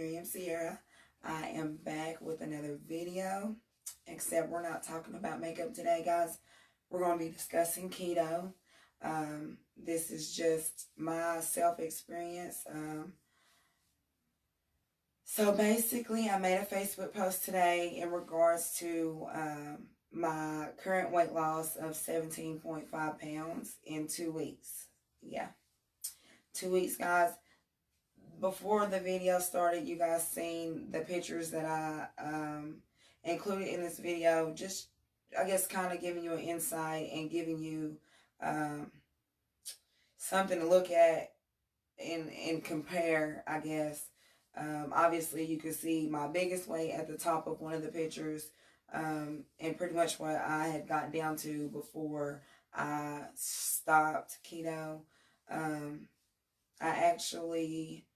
Miriam Sierra. I am back with another video, except we're not talking about makeup today, guys. We're going to be discussing keto. This is just my self-experience. So basically, I made a Facebook post today in regards to my current weight loss of 17.5 pounds in 2 weeks. Yeah, 2 weeks, guys. Before the video started, you guys seen the pictures that I included in this video. Just, I guess, kind of giving you an insight and giving you something to look at and compare, I guess. Obviously, you can see my biggest weight at the top of one of the pictures, and pretty much what I had got down to before I stopped keto. I actually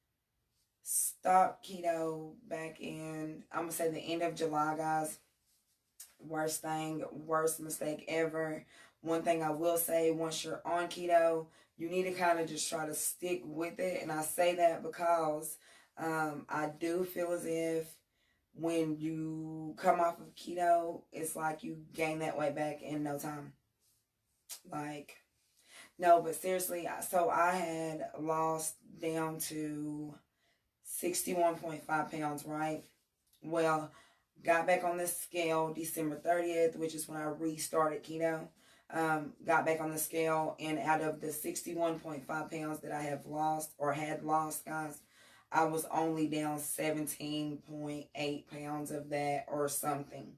stopped keto back in, I'm going to say the end of July, guys. Worst mistake ever. One thing I will say, once you're on keto, you need to kind of just try to stick with it. And I say that because I do feel as if when you come off of keto, it's like you gain that weight back in no time. Like, no, but seriously, so I had lost down to 61.5 pounds, right? Well, got back on the scale December 30th, which is when I restarted keto. Got back on the scale, and out of the 61.5 pounds that I have lost or had lost, guys, I was only down 17.8 pounds of that or something.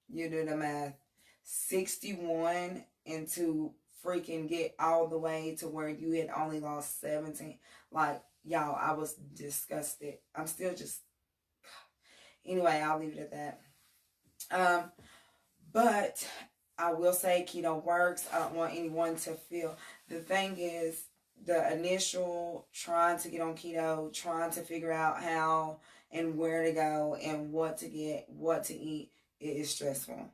You do the math. 61 and to freaking get all the way to where you had only lost 17. Like, y'all, I was disgusted. I'm still just... Anyway, I'll leave it at that. But I will say keto works. I don't want anyone to feel... The thing is, the initial trying to get on keto, trying to figure out how and where to go and what to get, what to eat, it is stressful.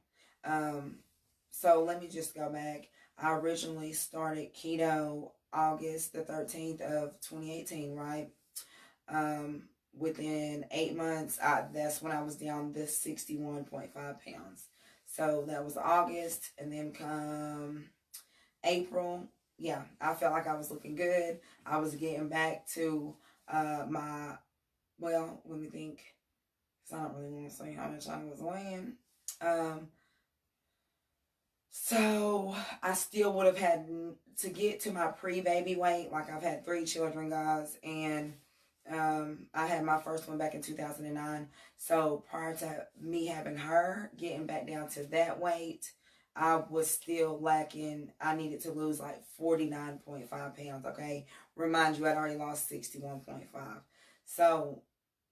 So let me just go back. I originally started keto August the 13th of 2018, right? Within 8 months, that's when I was down to 61.5 pounds. So that was August, and then come April, yeah, I felt like I was looking good. I was getting back to my, well, let me think, because I don't really want to say how much I was weighing. So I still would have had to get to my pre-baby weight. Like, I've had 3 children, guys, and I had my first one back in 2009. So prior to me having her, getting back down to that weight, I was still lacking. I needed to lose like 49.5 pounds, okay? Remind you, I'd already lost 61.5. So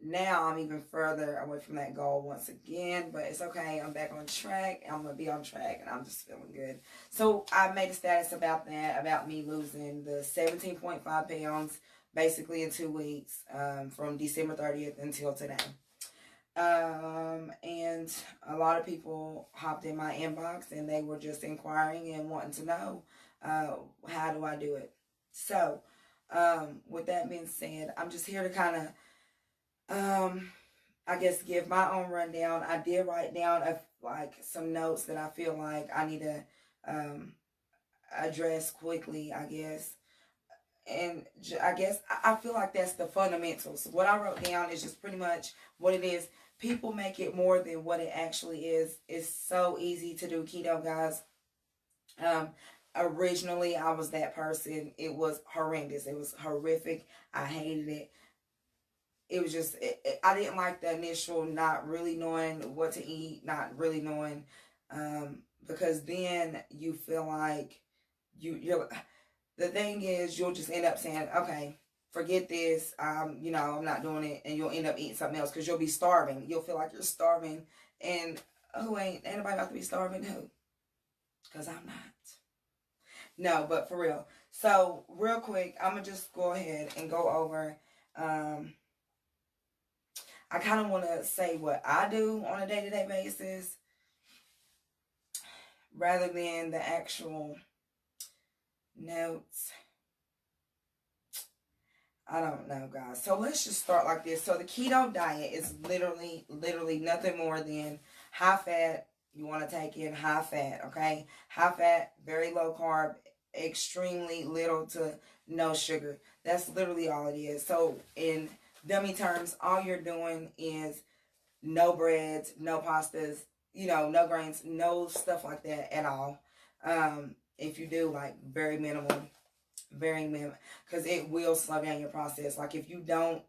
now I'm even further away from that goal once again, but it's okay. I'm back on track. I'm going to be on track, and I'm just feeling good. So I made a status about that, about me losing the 17.5 pounds basically in 2 weeks, from December 30th until today. And a lot of people hopped in my inbox, and they were just inquiring and wanting to know, how do I do it? So, with that being said, I'm just here to kind of, I guess, give my own rundown. I did write down some notes that I feel like I need to address quickly, I guess. And I guess I feel like that's the fundamentals. What I wrote down is just pretty much what it is. People make it more than what it actually is. It's so easy to do keto, guys. Originally, I was that person. It was horrendous. It was horrific. I hated it. It was just, I didn't like the initial not really knowing what to eat, not really knowing, because then you feel like you're... The thing is, you'll just end up saying, okay, forget this, you know, I'm not doing it, and you'll end up eating something else because you'll be starving. You'll feel like you're starving, and ain't nobody about to be starving? Who? Because I'm not. No, but for real. So, real quick, I'm going to just go ahead and go over, I kind of want to say what I do on a day-to-day basis rather than the actual notes. I don't know, guys. So let's just start like this. So the keto diet is literally nothing more than high fat. You want to take in high fat, okay? High fat, very low carb, extremely little to no sugar. That's literally all it is. So in dummy terms, all you're doing is no breads, no pastas, no grains, no stuff like that at all. If you do, like, very minimal, because it will slow down your process. Like, if you don't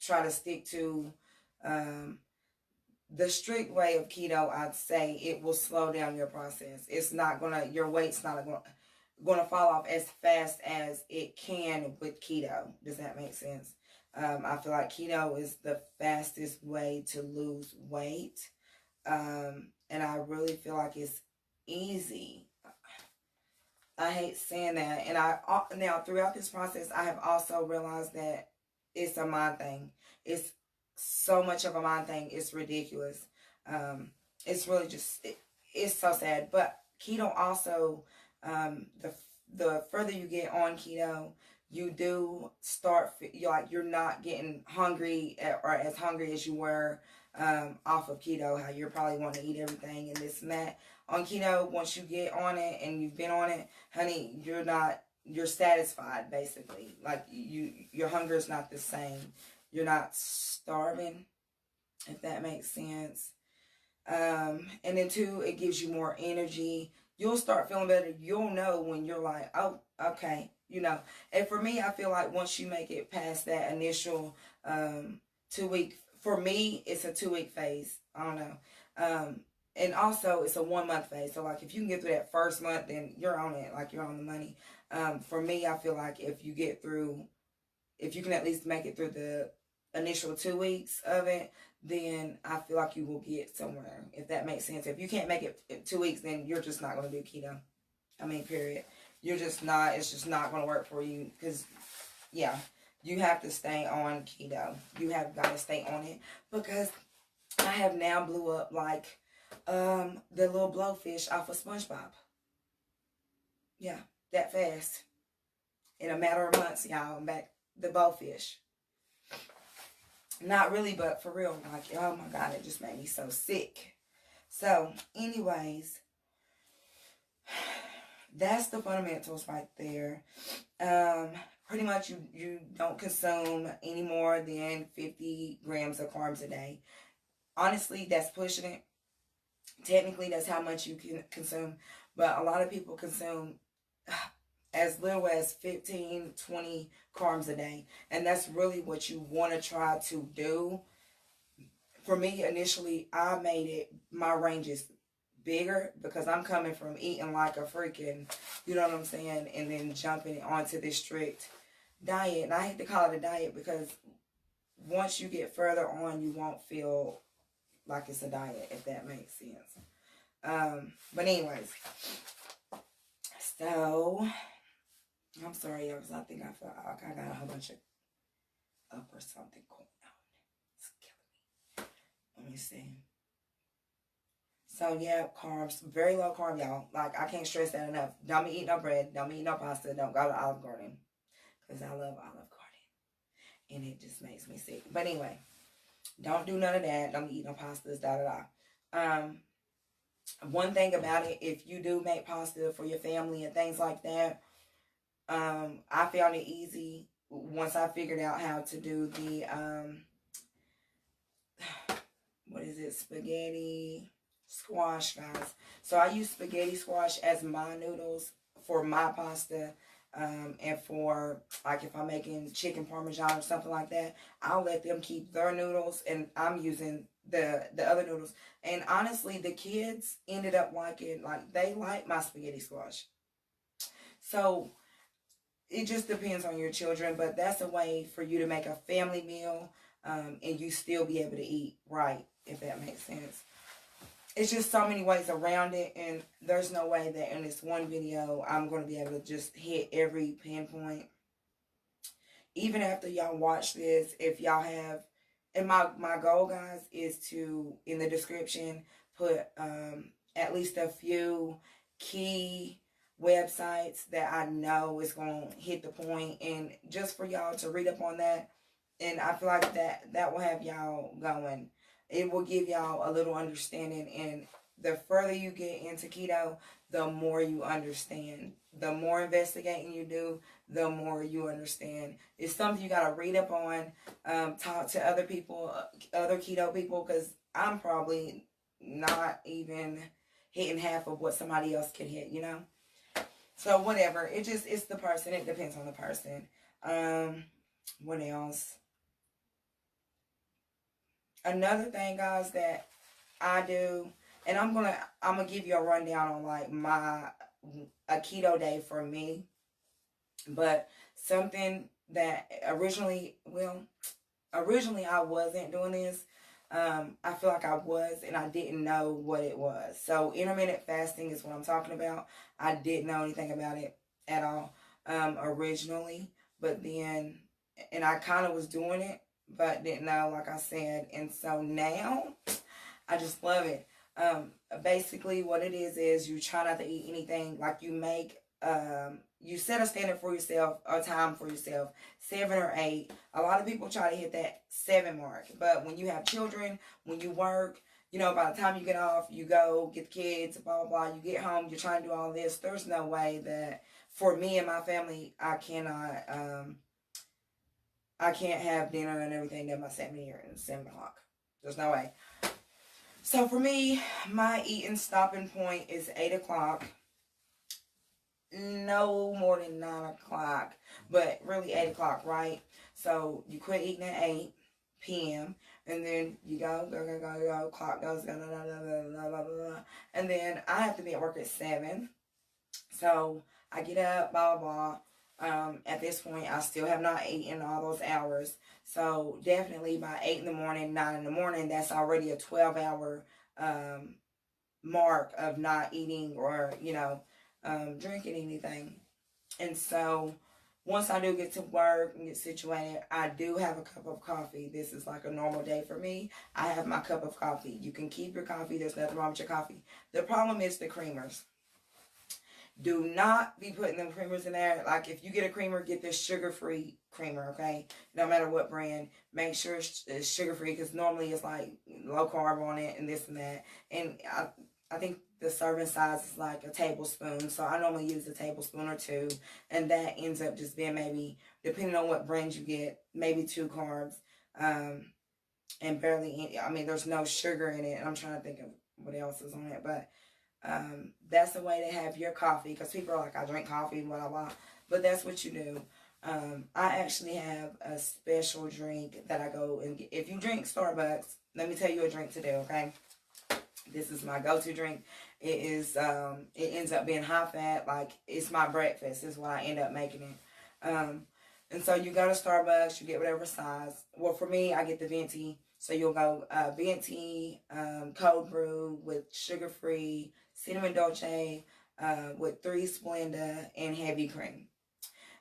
try to stick to um, the strict way of keto, I'd say it will slow down your process. It's not gonna, your weight's not gonna fall off as fast as it can with keto. Does that make sense? I feel like keto is the fastest way to lose weight. And I really feel like it's easy. I hate saying that. And now throughout this process, I have also realized that it's a mind thing. It's so much of a mind thing. It's ridiculous. It's really just, it's so sad. But keto also, the further you get on keto, you do start, you're not getting hungry or as hungry as you were off of keto, how you're probably wanting to eat everything and this and that. On keto, once you get on it and you've been on it, honey, you're satisfied, basically. Like, your hunger is not the same. You're not starving, if that makes sense. And then two, it gives you more energy. You'll start feeling better. You'll know when you're like, oh, okay, And for me, I feel like once you make it past that initial 2 week, for me, it's a 2 week phase. I don't know. And also, it's a 1 month phase. So, like, if you can get through that first month, then you're on it. Like, you're on the money. For me, I feel like if you can at least make it through the initial 2 weeks of it, then I feel like you will get somewhere, if that makes sense. If you can't make it in 2 weeks, then you're just not going to do keto. I mean, period. You're just not, it's just not going to work for you. Because, yeah, you have to stay on keto. You have got to stay on it. Because I have now blew up like the little blowfish off of SpongeBob. Yeah, that fast. In a matter of months, y'all, I'm back the blowfish. Not really, but for real, like, oh my God, it just made me so sick. So, anyways, that's the fundamentals right there. Pretty much you don't consume any more than 50 grams of carbs a day. Honestly, that's pushing it. Technically, that's how much you can consume. But a lot of people consume as little as 15, 20 carbs a day. And that's really what you want to try to do. For me, initially, I made it, my ranges bigger because I'm coming from eating like a freaking, you know what I'm saying, and then jumping onto this strict diet. And I hate to call it a diet because once you get further on, you won't feel like it's a diet, if that makes sense. But anyways, so I'm sorry, y'all, because I think I feel like I got a whole bunch of up or something going on. It's killing me. Let me see. So, yeah, carbs. Very low carb, y'all. Like, I can't stress that enough. Don't be eating no bread. Don't be eating no pasta. Don't go to Olive Garden. Because I love Olive Garden. And it just makes me sick. But anyway, don't do none of that. Don't be eating no pastas, da-da-da. One thing about it, if you do make pasta for your family and things like that, I found it easy once I figured out how to do the, what is it, spaghetti squash, guys. So I use spaghetti squash as my noodles for my pasta. And for, like, if I'm making chicken parmesan or something like that, I'll let them keep their noodles and I'm using the other noodles. And honestly, the kids ended up liking, like, they like my spaghetti squash. So it just depends on your children, but that's a way for you to make a family meal, and you still be able to eat right, if that makes sense. It's just so many ways around it, and there's no way that in this one video I'm going to be able to just hit every pinpoint. Even after y'all watch this, if y'all have, and my goal, guys, is to, in the description, put at least a few key websites that I know is going to hit the point, and just for y'all to read up on that. And I feel like that will have y'all going. It will give y'all a little understanding, and the further you get into keto, the more you understand. The more investigating you do, the more you understand. It's something you got to read up on, talk to other people, other keto people, because I'm probably not even hitting half of what somebody else can hit, you know? So whatever. It's the person. It depends on the person. What else? Another thing, guys, that I do, and I'm gonna give you a rundown on like a keto day for me. But something that originally I wasn't doing this. I feel like I was, and I didn't know what it was. So intermittent fasting is what I'm talking about. I didn't know anything about it at all originally, but then, and I kind of was doing it, but didn't know, like I said. And so now, I just love it. Basically, what it is you try not to eat anything. Like you set a standard for yourself, a time for yourself, 7 or 8. A lot of people try to hit that 7 mark, but when you have children, when you work, by the time you get off, you go get the kids, blah, blah, blah, you get home, you're trying to do all this. There's no way that for me and my family, I can't have dinner and everything done by 7 o'clock. There's no way. So for me, my eating stopping point is 8 o'clock. No more than 9 o'clock, but really 8 o'clock, right? So you quit eating at 8 p.m. and then you go, clock goes, blah, blah, blah, blah, blah. And then I have to be at work at 7. So I get up, blah, blah, blah. At this point, I still have not eaten all those hours. So definitely by 8 in the morning, 9 in the morning, that's already a 12-hour mark of not eating or, drinking anything. And so once I do get to work and get situated, I do have a cup of coffee. This is like a normal day for me. I have my cup of coffee. You can keep your coffee. There's nothing wrong with your coffee. The problem is the creamers. Do not be putting them creamers in there. Like, if you get a creamer, get this sugar-free creamer, okay? No matter what brand. Make sure it's sugar-free, because normally it's like low carb on it and this and that. And I think the serving size is like a tablespoon. So I normally use a tablespoon or 2. And that ends up just being maybe, depending on what brand you get, maybe 2 carbs. And barely any, there's no sugar in it. I'm trying to think of what else is on it. But that's the way to have your coffee, because people are like, I drink coffee, blah, blah, blah. But that's what you do. I actually have a special drink that I go and get. If you drink Starbucks, let me tell you a drink to do, okay? This is my go-to drink. It is, it ends up being high fat. Like, it's my breakfast is what I end up making it. And so you go to Starbucks, you get whatever size. Well, for me, I get the venti. So you'll go venti, cold brew with sugar-free, cinnamon dolce, with 3 Splenda, and heavy cream.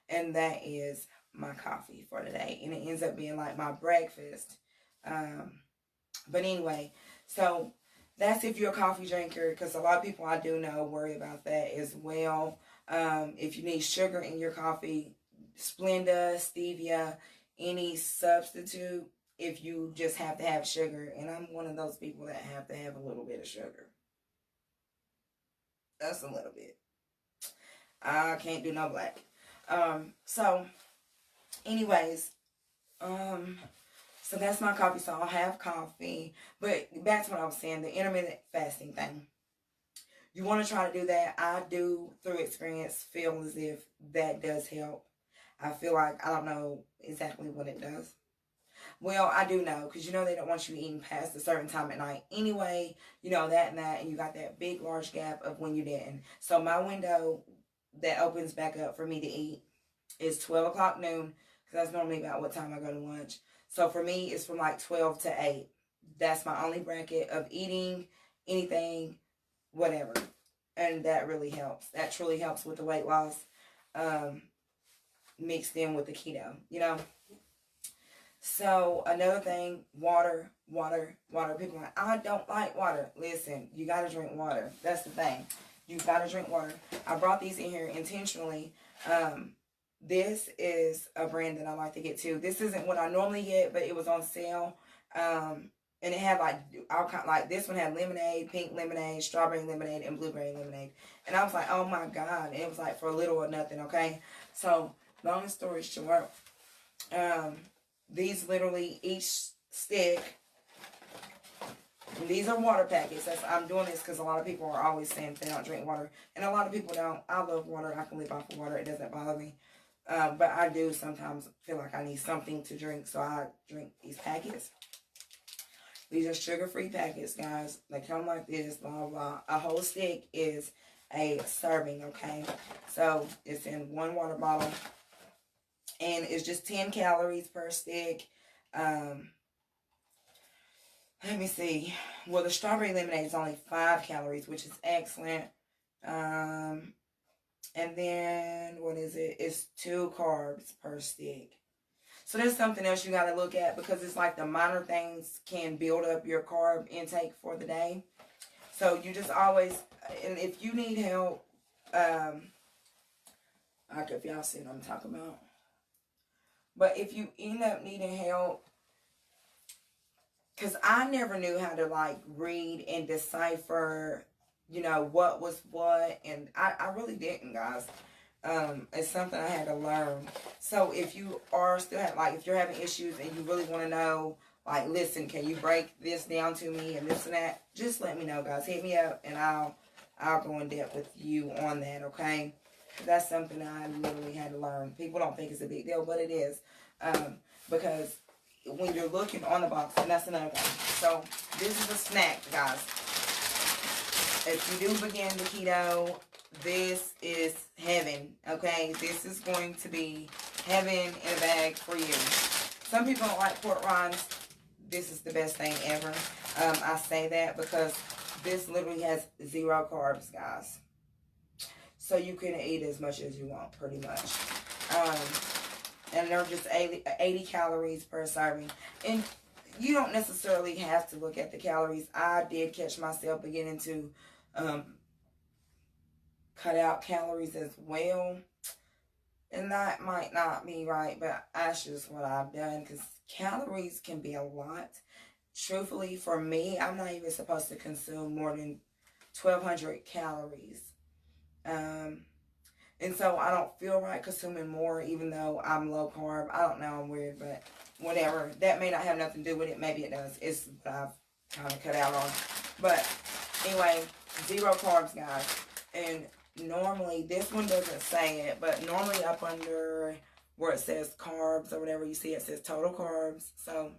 And that is my coffee for today. And it ends up being like my breakfast. But anyway, so that's if you're a coffee drinker, because a lot of people I do know worry about that as well. If you need sugar in your coffee, Splenda, stevia, any substitute, if you just have to have sugar. And I'm one of those people that have to have a little bit of sugar. That's a little bit. I can't do no black. So anyways, so that's my coffee. So I'll have coffee. But back to what I was saying, the intermittent fasting thing. You want to try to do that. I do, through experience, feel as if that does help. I feel like, I don't know exactly what it does. Well, I do know, because they don't want you eating past a certain time at night. Anyway, that and that, and you got that big, large gap of when you didn't. So my window that opens back up for me to eat is 12 o'clock noon, because that's normally about what time I go to lunch. So for me, it's from like 12 to 8. That's my only bracket of eating anything, whatever. And that really helps. That truly helps with the weight loss, mixed in with the keto, So another thing, water. People are like, I don't like water. Listen, you got to drink water. That's the thing. You've got to drink water. I brought these in here intentionally. This is a brand that I like to get too. This isn't what I normally get, but it was on sale. And it had like all kind, like this one had lemonade, pink lemonade, strawberry lemonade, and blueberry lemonade. And I was like, oh my God. And it was like for little or nothing, okay? So, long story short, these literally, each stick, these are water packets. I'm doing this because a lot of people are always saying they don't drink water. And a lot of people don't. I love water. I can live off of water. It doesn't bother me. But I do sometimes feel like I need something to drink. So I drink these packets. These are sugar-free packets, guys. They come like this, blah, blah, blah. A whole stick is a serving, okay? So it's in one water bottle. And it's just 10 calories per stick. Let me see. Well, the strawberry lemonade is only 5 calories, which is excellent. And then, what is it? It's 2 carbs per stick. So that's something else you got to look at, because it's like the minor things can build up your carb intake for the day. So you just always, and if you need help, I don't know if y'all see what I'm talking about. But if you end up needing help, because I never knew how to like read and decipher, you know, what was what. And I really didn't, guys. It's something I had to learn. So if you are still if you're having issues and you really want to know, like, listen, can you break this down to me and this and that? Just let me know, guys. Hit me up and I'll go in depth with you on that, okay? That's something I literally had to learn. People don't think it's a big deal, but it is. Because when you're looking on the box, and that's another thing. So this is a snack, guys. If you do begin the keto, this is heaven, okay? This is going to be heaven in a bag for you. Some people don't like pork rinds. This is the best thing ever. I say that because this literally has 0 carbs, guys. So you can eat as much as you want, pretty much. And they're just 80 calories per serving. And you don't necessarily have to look at the calories. I did catch myself beginning to cut out calories as well. And that might not be right, but that's just what I've done, because calories can be a lot. Truthfully, for me, I'm not even supposed to consume more than 1,200 calories. And so I don't feel right consuming more, even though I'm low carb. I don't know, I'm weird, but whatever. That may not have nothing to do with it. Maybe it does. It's what I've kind of cut out on. But anyway, 0 carbs, guys. And normally, this one doesn't say it, but normally up under where it says carbs or whatever, you see it says total carbs. So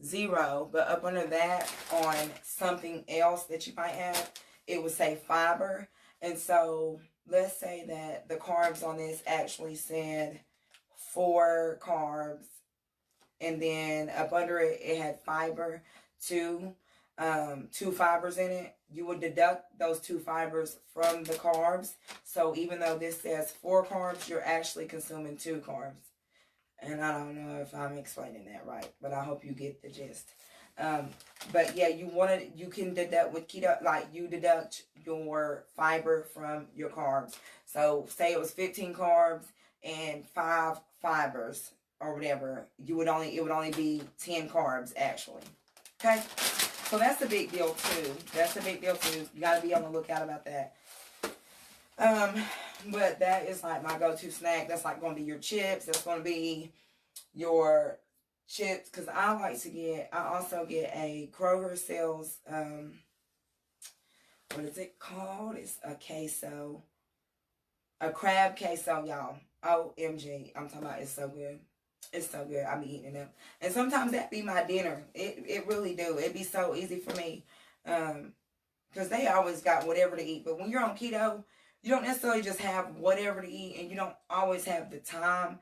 0, but up under that on something else that you might have, it would say fiber. And so let's say that the carbs on this actually said 4 carbs, and then up under it, it had fiber, 2 fibers in it. You would deduct those 2 fibers from the carbs. So even though this says 4 carbs, you're actually consuming 2 carbs. And I don't know if I'm explaining that right, but I hope you get the gist. But yeah, you can deduct with keto, like you deduct your fiber from your carbs. So say it was 15 carbs and 5 fibers or whatever, it would only be 10 carbs actually. Okay? So that's a big deal too. You gotta be on the lookout about that. But that is like my go-to snack. That's like going to be your chips. That's going to be your chips, because I also get a Kroger sells, what is it called? It's a queso, a crab queso, y'all. OMG, I'm talking about, it's so good. It's so good. I be eating them. And sometimes that be my dinner. It really do. It be so easy for me. Because they always got whatever to eat. But when you're on keto, you don't necessarily just have whatever to eat, and you don't always have the time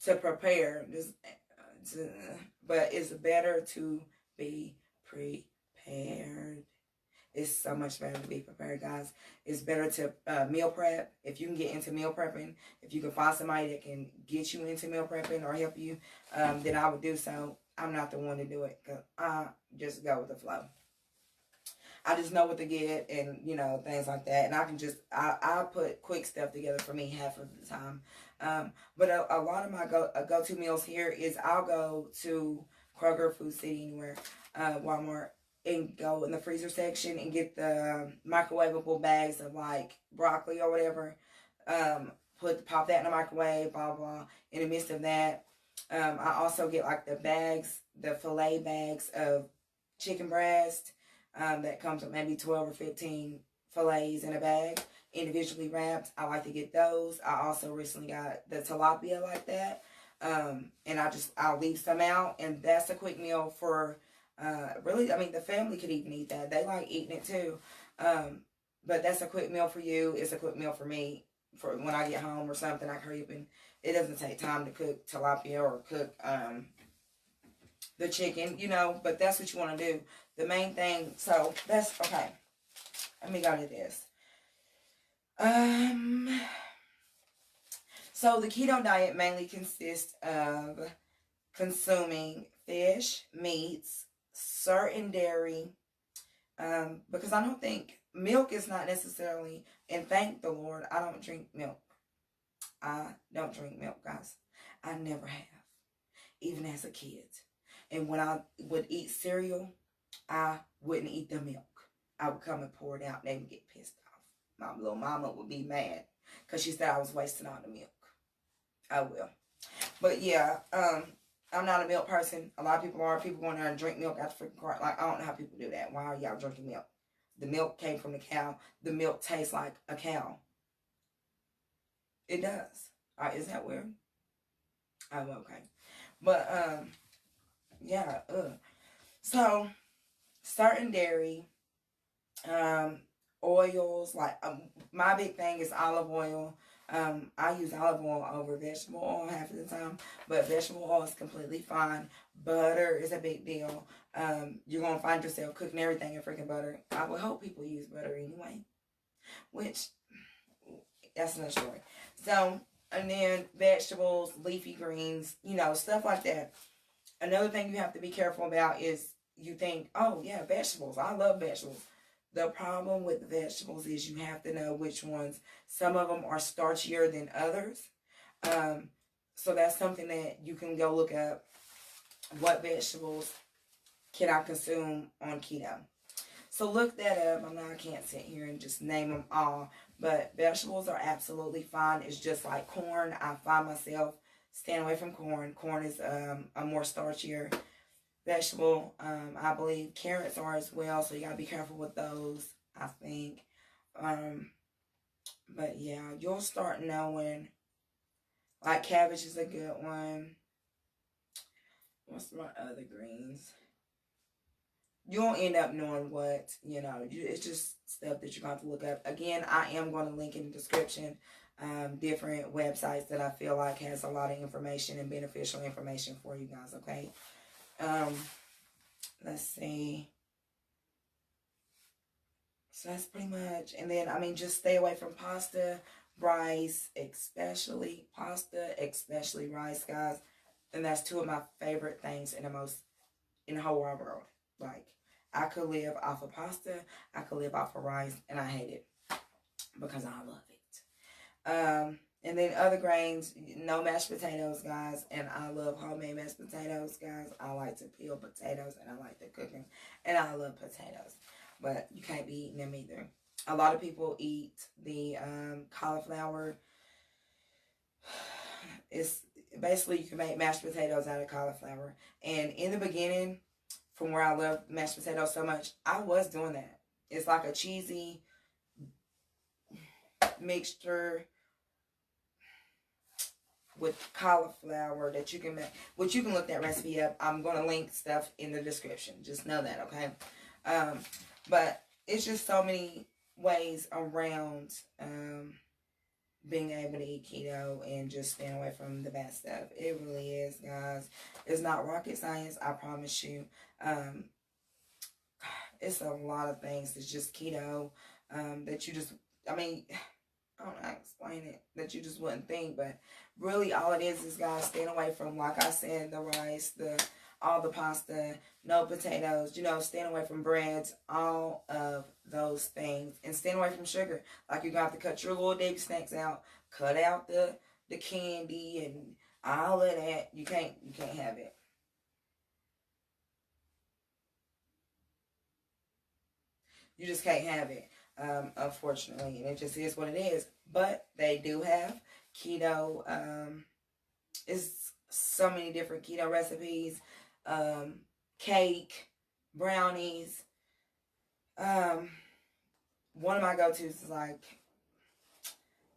to prepare. But it's better to be prepared. It's so much better to be prepared, guys. It's better to meal prep. If you can get into meal prepping, if you can find somebody that can get you into meal prepping or help you, then I would do so. I'm not the one to do it, because I just go with the flow. I just know what to get, and you know, things like that. And I can just I put quick stuff together for me half of the time. But a lot of my go-to meals here is I'll go to Kroger, Food City, anywhere, Walmart, and go in the freezer section and get the microwavable bags of like broccoli or whatever. Pop that in the microwave, blah blah. In the midst of that, I also get like the bags, the filet bags of chicken breast. That comes with maybe 12 or 15 fillets in a bag, individually wrapped. I like to get those. I also recently got the tilapia like that. And I'll leave some out, and that's a quick meal for, really, I mean, the family could even eat that. They like eating it too. But that's a quick meal for you. It's a quick meal for me for when I get home or something. I hurry up, and it doesn't take time to cook tilapia or cook, the chicken, you know, but that's what you want to do. The main thing, so that's, okay. Let me go to this. So the keto diet mainly consists of consuming fish, meats, certain dairy, because I don't think milk is not necessarily, and thank the Lord, I don't drink milk. I don't drink milk, guys. I never have, even as a kid. And when I would eat cereal, I wouldn't eat the milk. I would come and pour it out, and they would get pissed off. My little mama would be mad because she said I was wasting all the milk. I will. But yeah, I'm not a milk person. A lot of people are. People go in there and drink milk out the freaking cart. Like, I don't know how people do that. Why are y'all drinking milk? The milk came from the cow. The milk tastes like a cow. It does. Is that weird? Oh, okay. But, yeah, so certain dairy, oils, like, my big thing is olive oil. I use olive oil over vegetable oil half of the time, but vegetable oil is completely fine. Butter is a big deal. You're gonna find yourself cooking everything in freaking butter. I would hope people use butter anyway, which, that's another story. So, and then vegetables, leafy greens, you know, stuff like that. Another thing you have to be careful about is you think, oh yeah, vegetables. I love vegetables. The problem with vegetables is you have to know which ones. Some of them are starchier than others. So that's something that you can go look up. What vegetables can I consume on keto? So look that up. I can't sit here and just name them all. But vegetables are absolutely fine. It's just like corn. I find myself staying away from corn. Corn is a more starchier vegetable. I believe carrots are as well. So you got to be careful with those, I think. But yeah, you'll start knowing. Like cabbage is a good one. What's my other greens? You'll end up knowing what, you know, it's just stuff that you're going to have to look up. Again, I am going to link in the description different websites that I feel like has a lot of information and beneficial information for you guys, okay? Let's see. So that's pretty much. And then, I mean, just stay away from pasta, rice, especially pasta, especially rice, guys. And that's two of my favorite things in the whole wide world. Like, I could live off of pasta, I could live off of rice, and I hate it because I love it. And then other grains, no mashed potatoes, guys. And I love homemade mashed potatoes, guys. I like to peel potatoes, and I like to cook them. And I love potatoes. But you can't be eating them either. A lot of people eat the cauliflower. It's basically, you can make mashed potatoes out of cauliflower. And in the beginning, from where I love mashed potatoes so much, I was doing that. It's like a cheesy mixture with cauliflower that you can make. Which you can look that recipe up. I'm going to link stuff in the description. Just know that, okay? But it's just so many ways around being able to eat keto and just staying away from the bad stuff. It really is, guys. It's not rocket science, I promise you. It's a lot of things. It's just keto that you just, I mean, I don't know how to explain it, that you just wouldn't think. But really all it is, guys, staying away from, like I said, the rice, the all the pasta, no potatoes, you know, staying away from breads, all of those things, and staying away from sugar. Like, you got to cut your little baby snacks out, cut out the candy and all of that. You can't have it. You just can't have it, unfortunately, and it just is what it is. But they do have keto. It's so many different keto recipes, um, cake, brownies. Um, One of my go-tos is like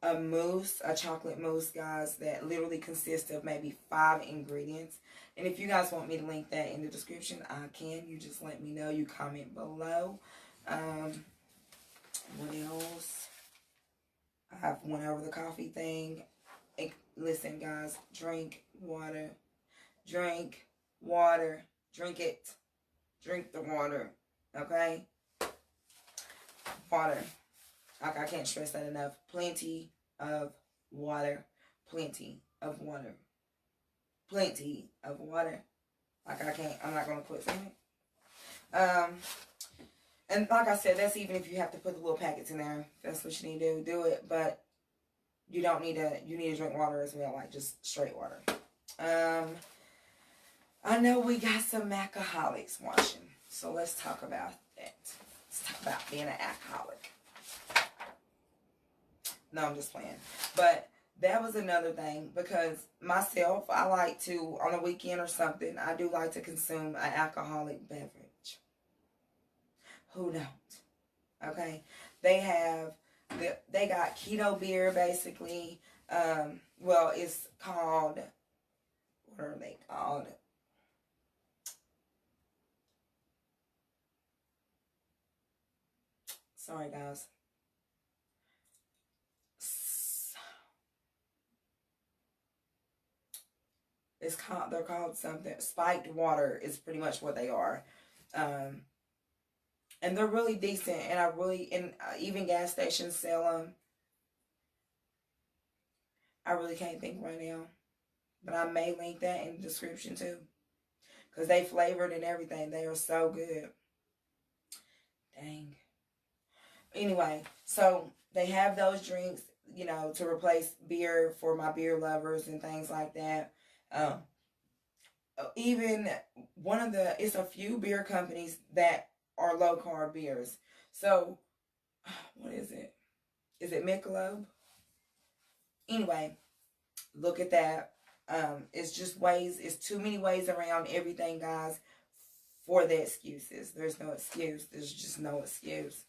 a mousse, a chocolate mousse, guys, that literally consists of maybe 5 ingredients. And if you guys want me to link that in the description, I can. You just let me know. You comment below. Um, what else? I have went over the coffee thing. Listen, guys, drink water. Drink water. Drink it. Drink the water. Okay? Water. I can't stress that enough. Plenty of water. Plenty of water. Plenty of water. Like, I'm not going to quit saying it. And like I said, that's even if you have to put the little packets in there. If that's what you need to do it. But you don't need to, you need to drink water as well. Like, just straight water. I know we got some alcoholics watching. So let's talk about that. Let's talk about being an alcoholic. No, I'm just playing. But that was another thing, because myself, I like to, on a weekend or something, I do like to consume an alcoholic beverage. Who don't? Okay? They got keto beer, basically. Well, it's called, what are they called? Sorry, guys. They're called something. Spiked water is pretty much what they are. And they're really decent. And even gas stations sell them. I really can't think right now. But I may link that in the description too. Because they flavored and everything. They are so good. Dang. Anyway, so they have those drinks, you know, to replace beer for my beer lovers and things like that. Even it's a few beer companies that are low carb beers. So, what is it? Is it Michelob? Anyway, look at that. It's too many ways around everything, guys, for the excuses. There's no excuse. There's just no excuse.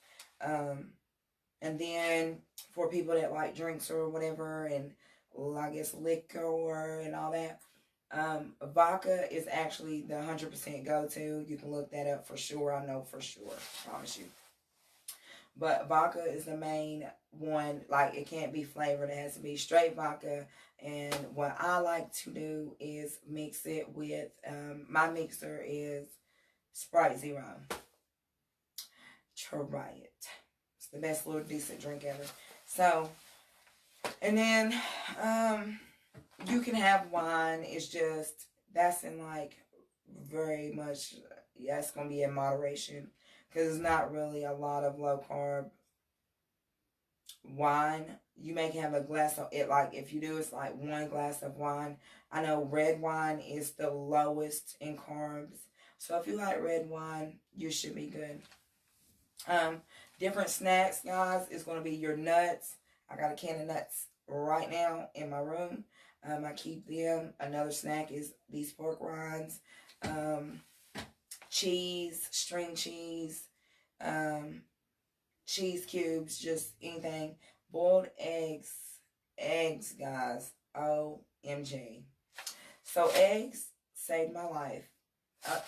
And then for people that like drinks or whatever, and I guess liquor and all that, vodka is actually the 100% go-to. You can look that up for sure. I know for sure. I promise you. But vodka is the main one. Like, it can't be flavored. It has to be straight vodka. And what I like to do is mix it with, my mixer is Sprite Zero. Try it. It's the best little decent drink ever. So, and then, you can have wine. It's just, that's in like very much, yeah, it's going to be in moderation. Because there's not really a lot of low carb wine. You may have a glass of it, like if you do, it's like 1 glass of wine. I know red wine is the lowest in carbs. So if you like red wine, you should be good. Different snacks, guys, is going to be your nuts. I got a can of nuts right now in my room. I keep them. Another snack is these pork rinds. Cheese, string cheese, cheese cubes, just anything. Boiled eggs. Eggs, guys. OMG. So eggs saved my life.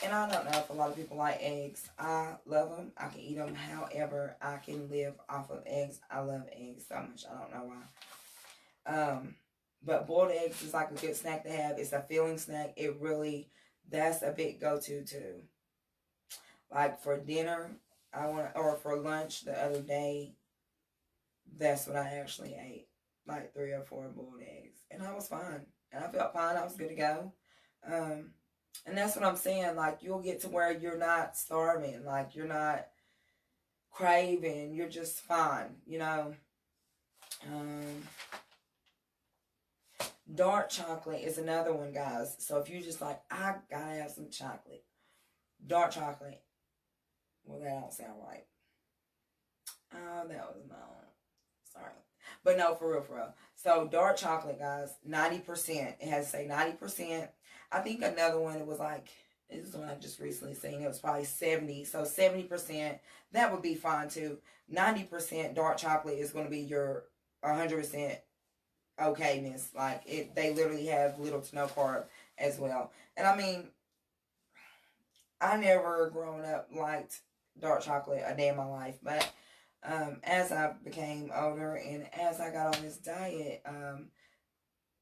And I don't know if a lot of people like eggs. I love them. I can eat them. However, I can live off of eggs. I love eggs so much. I don't know why. But boiled eggs is like a good snack to have. It's a filling snack. That's a big go-to too. Like for dinner, or for lunch the other day, that's what I actually ate. Like 3 or 4 boiled eggs. And I was fine. And I felt fine. I was good to go. And that's what I'm saying. Like, you'll get to where you're not starving. Like, you're not craving. You're just fine, you know. Um, dark chocolate is another one, guys. So if you just like, I gotta have some chocolate. Dark chocolate. Well, that don't sound right. Oh, that was no. Sorry. But no, for real, for real. So dark chocolate, guys, 90%. It has to say 90%. I think another one, it was like, this is one I just recently seen. It was probably 70. So 70%, that would be fine too. 90% dark chocolate is going to be your 100% okayness. Like, they literally have little to no carb as well. And I mean, I never grown up liked dark chocolate a day in my life, but as I became older and as I got on this diet,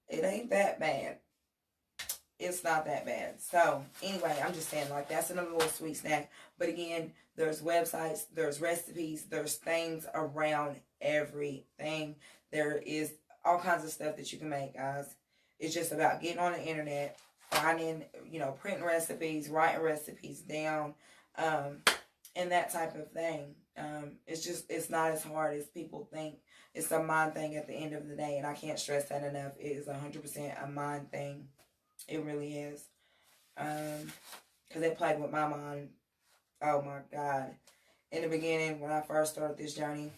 it ain't that bad. It's not that bad. So anyway, I'm just saying, like, that's another little sweet snack. But again, there's websites, there's recipes, there's things around everything. There is all kinds of stuff that you can make, guys. It's just about getting on the internet, finding, printing recipes, writing recipes down, and that type of thing. It's not as hard as people think. It's a mind thing at the end of the day, and I can't stress that enough. It is 100% a mind thing. It really is. Because it played with my mind. Oh my God. In the beginning, when I first started this journey,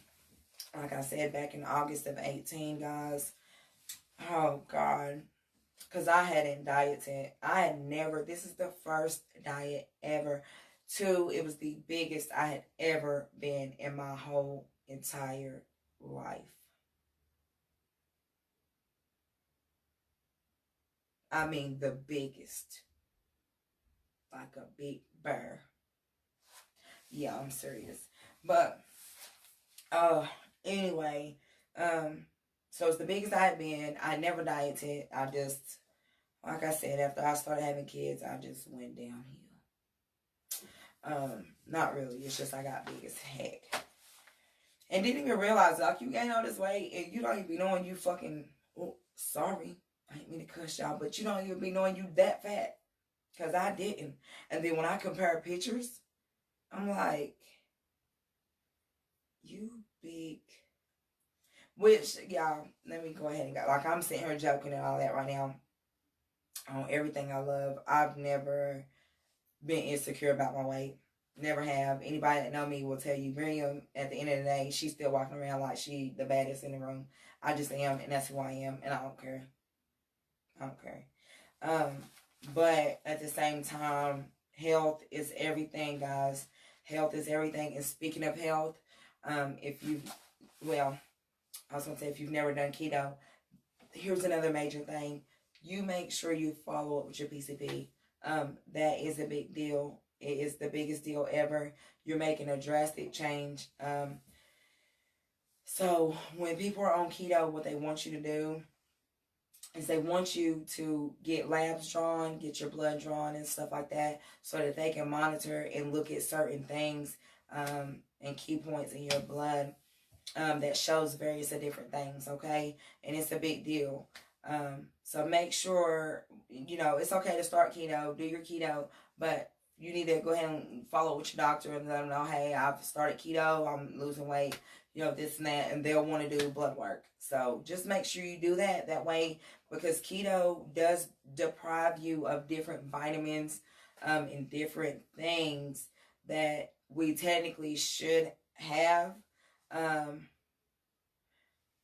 like I said, back in August of 18, guys. Oh God. Because I hadn't dieted. I had never, this is the first diet ever. Two, it was the biggest I had ever been in my whole entire life. I mean, the biggest. Like a big bear. Yeah, I'm serious. But, anyway, so it's the biggest I had been. I never dieted. I just, like I said, after I started having kids, I just went downhill. Not really. It's just I got big as heck. And didn't even realize, like, you gain all this weight and you don't even be knowing you fucking, oh, sorry. I didn't mean to cuss y'all, but you don't even be knowing you that fat. Because I didn't. And then when I compare pictures, I'm like, you big. Which, y'all, let me go ahead and go. Like, I'm sitting here joking and all that right now on everything I love. I've never been insecure about my weight. Never have. Anybody that know me will tell you, Miriam, at the end of the day, she's still walking around like she the baddest in the room. I just am, and that's who I am, and I don't care. I don't care. But at the same time, health is everything, guys. Health is everything. And speaking of health, if you, well, I was going to say, if you've never done keto, here's another major thing. You make sure you follow up with your PCP. That is a big deal. It is the biggest deal ever. You're making a drastic change. So when people are on keto, what they want you to do is they want you to get labs drawn, get your blood drawn and stuff like that, so that they can monitor and look at certain things and key points in your blood that shows various different things, okay? And it's a big deal. So make sure, it's okay to start keto, do your keto, but you need to go ahead and follow with your doctor and let them know, hey, I've started keto, I'm losing weight, this and that, and they'll want to do blood work. So just make sure you do that. That way, because keto does deprive you of different vitamins and different things that we technically should have.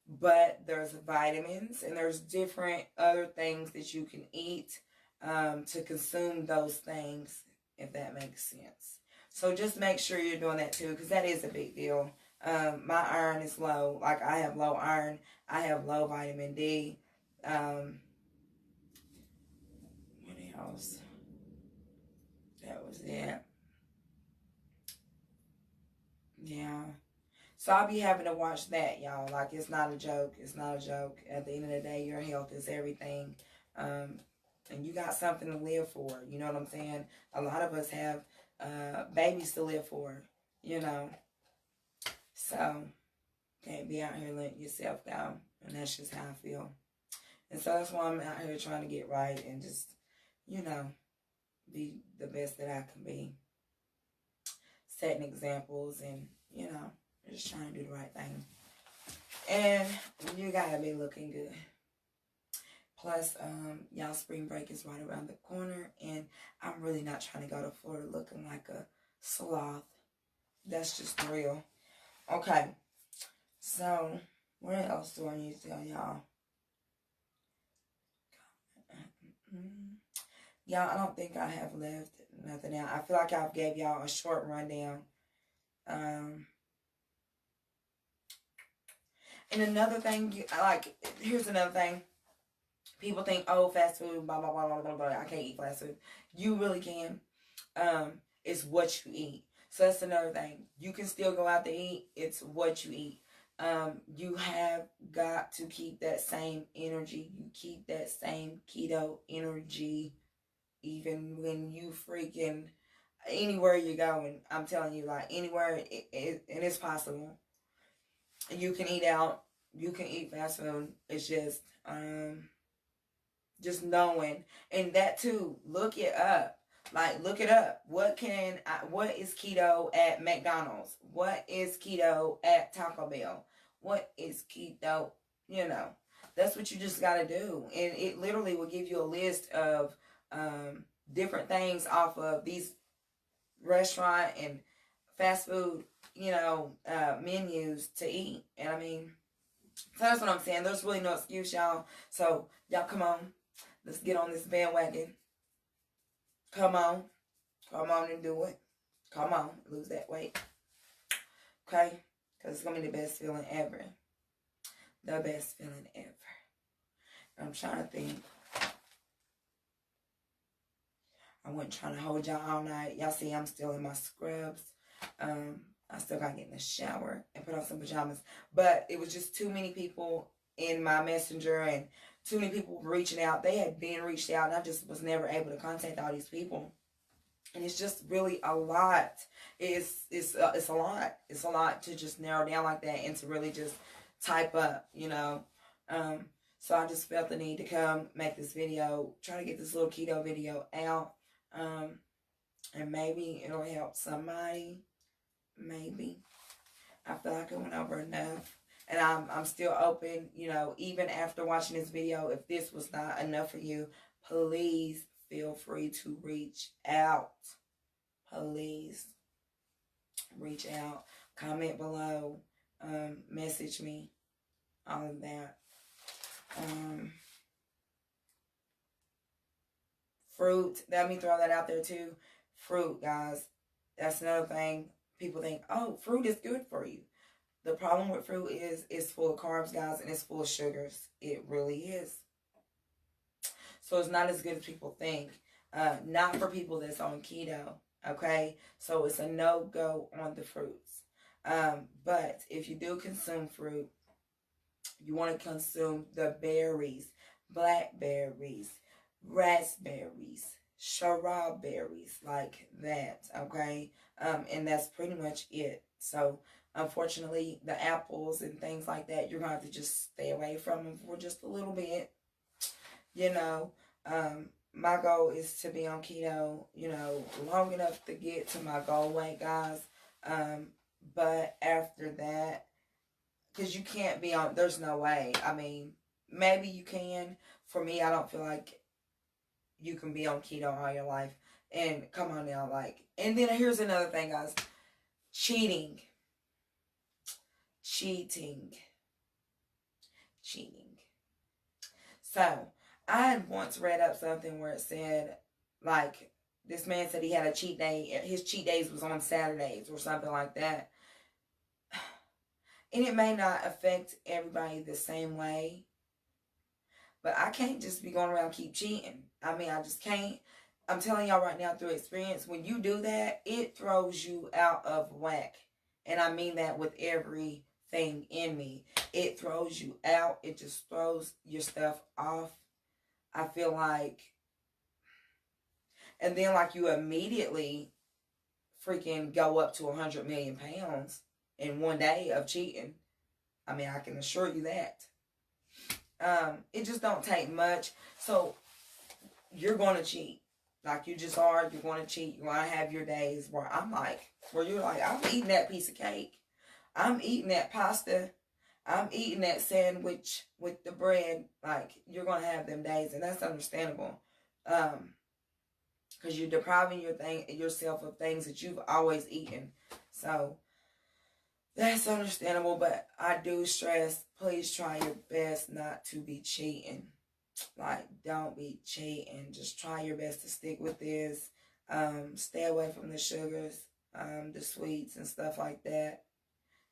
But there's vitamins and there's different other things that you can eat to consume those things, if that makes sense. So just make sure you're doing that too, because that is a big deal. My iron is low. Like, I have low iron. I have low vitamin D. What else? That was it. Yeah. So I'll be having to watch that, y'all. Like, it's not a joke. It's not a joke. At the end of the day, your health is everything. And you got something to live for. You know what I'm saying? A lot of us have babies to live for, So, can't be out here letting yourself go. And that's just how I feel. And so that's why I'm out here trying to get right and just, be the best that I can be. Setting examples and, just trying to do the right thing. And you gotta be looking good. Plus, y'all spring break is right around the corner, and I'm really not trying to go to Florida looking like a sloth. That's just real. Okay, so what else do I need to tell y'all? Y'all, I don't think I have left nothing out. I feel like I've gave y'all a short rundown. And another thing, here's another thing. People think, oh, fast food, blah, blah, blah, blah, blah, blah. I can't eat fast food. You really can. It's what you eat. So that's another thing. You can still go out to eat. It's what you eat. You have got to keep that same energy. You keep that same keto energy even when you freaking anywhere you're going. I'm telling you, like anywhere, and it's possible. You can eat out. You can eat fast food. It's just knowing, and that too. Look it up. Like look it up. What is keto at McDonald's? What is keto at Taco Bell? What is keto? That's what you just got to do, and it literally will give you a list of different things off of these restaurant and fast food, menus to eat. And I mean, so that's what I'm saying. There's really no excuse, y'all. So y'all come on. Let's get on this bandwagon. Come on and do it. Come on, lose that weight. Okay? Because it's going to be the best feeling ever. The best feeling ever. I'm trying to think. I wasn't trying to hold y'all all night. Y'all see I'm still in my scrubs. I still got to get in the shower and put on some pajamas. But it was just too many people in my messenger and too many people reaching out. They had been reached out, and I just was never able to contact all these people. And it's just really a lot. It's a lot. It's a lot to just narrow down like that and to really just type up, So I just felt the need to come make this video, try to get this little keto video out. And maybe it'll help somebody. Maybe. I feel like it went over enough. And I'm still open, even after watching this video. If this was not enough for you, please feel free to reach out. Please reach out. Comment below. Message me. All of that. Fruit. Let me throw that out there too. Fruit, guys. That's another thing. People think, oh, fruit is good for you. The problem with fruit is it's full of carbs, guys, and it's full of sugars. It really is. So it's not as good as people think. Not for people that's on keto, okay? So it's a no-go on the fruits. But if you do consume fruit, you want to consume the berries, blackberries, raspberries, strawberries, like that, okay? And that's pretty much it. So unfortunately, the apples and things like that, you're going to have to just stay away from them for just a little bit. My goal is to be on keto, long enough to get to my goal weight, guys. But after that, because you can't be on, there's no way. I mean, maybe you can. For me, I don't feel like you can be on keto all your life. And come on now, and then here's another thing, guys. Cheating. So, I had once read up something where it said, this man said he had a cheat day. His cheat days was on Saturdays or something like that. And it may not affect everybody the same way. But I can't just be going around keep cheating. I mean, I just can't. I'm telling y'all right now through experience, when you do that, it throws you out of whack. And I mean that with everything in me. It throws you out. It just throws your stuff off. I feel like. And then you immediately freaking go up to 100 million pounds in one day of cheating. I mean, I can assure you that. It just don't take much. So you're going to cheat. Like you just are. You're going to cheat. You're going to have your days where where you're like, I'm eating that piece of cake. I'm eating that pasta. I'm eating that sandwich with the bread. Like, you're going to have them days, and that's understandable. Because you're depriving yourself of things that you've always eaten. So, that's understandable, but I do stress, please try your best not to be cheating. Like, don't be cheating. Just try your best to stick with this. Stay away from the sugars, the sweets and stuff like that.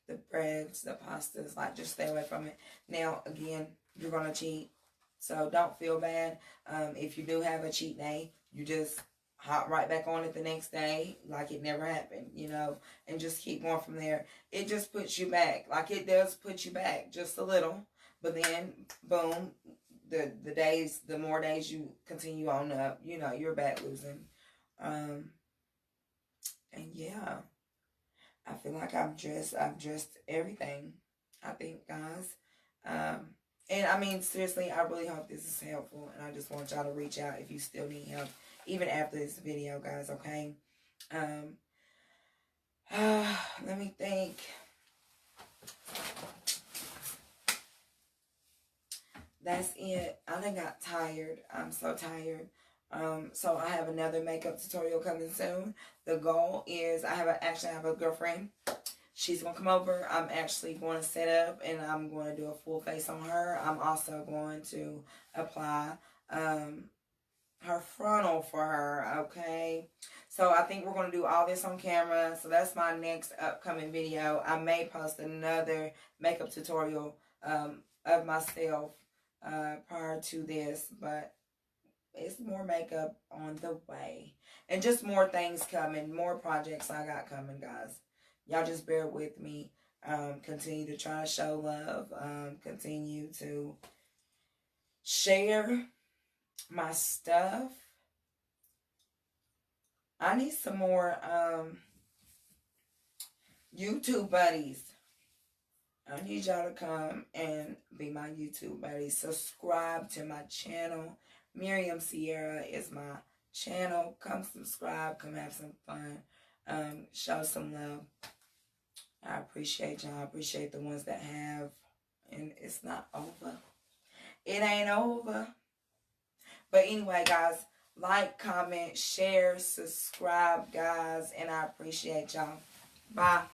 The breads, the pastas, like, just stay away from it. Now, again, you're going to cheat. So don't feel bad. If you do have a cheat day, you just hop right back on it the next day like it never happened, you know, and just keep going from there. It just puts you back. Like, it does put you back just a little. But then, boom, the more days you continue on up, you know, you're back losing. And yeah, I feel like I've dressed everything, I think, guys. And I mean, seriously, I really hope this is helpful, and I just want y'all to reach out if you still need help, even after this video, guys, okay? Let me think. That's it. I done got tired. I'm so tired. So I have another makeup tutorial coming soon. The goal is actually have a girlfriend. She's going to come over. I'm actually going to set up and I'm going to do a full face on her. I'm also going to apply her frontal for her, okay? So I think we're going to do all this on camera. So that's my next upcoming video. I may post another makeup tutorial of myself prior to this, but it's more makeup on the way. And just more things coming, more projects I got coming, guys. Y'all just bear with me. Continue to try to show love. Continue to share my stuff. I need some more YouTube buddies. I need y'all to come and be my YouTube buddies. Subscribe to my channel. Miriam Sierra is my channel. Come subscribe. Come have some fun. Show some love. I appreciate y'all. I appreciate the ones that have. And it's not over. It ain't over. But anyway, guys, like, comment, share, subscribe, guys. And I appreciate y'all. Bye.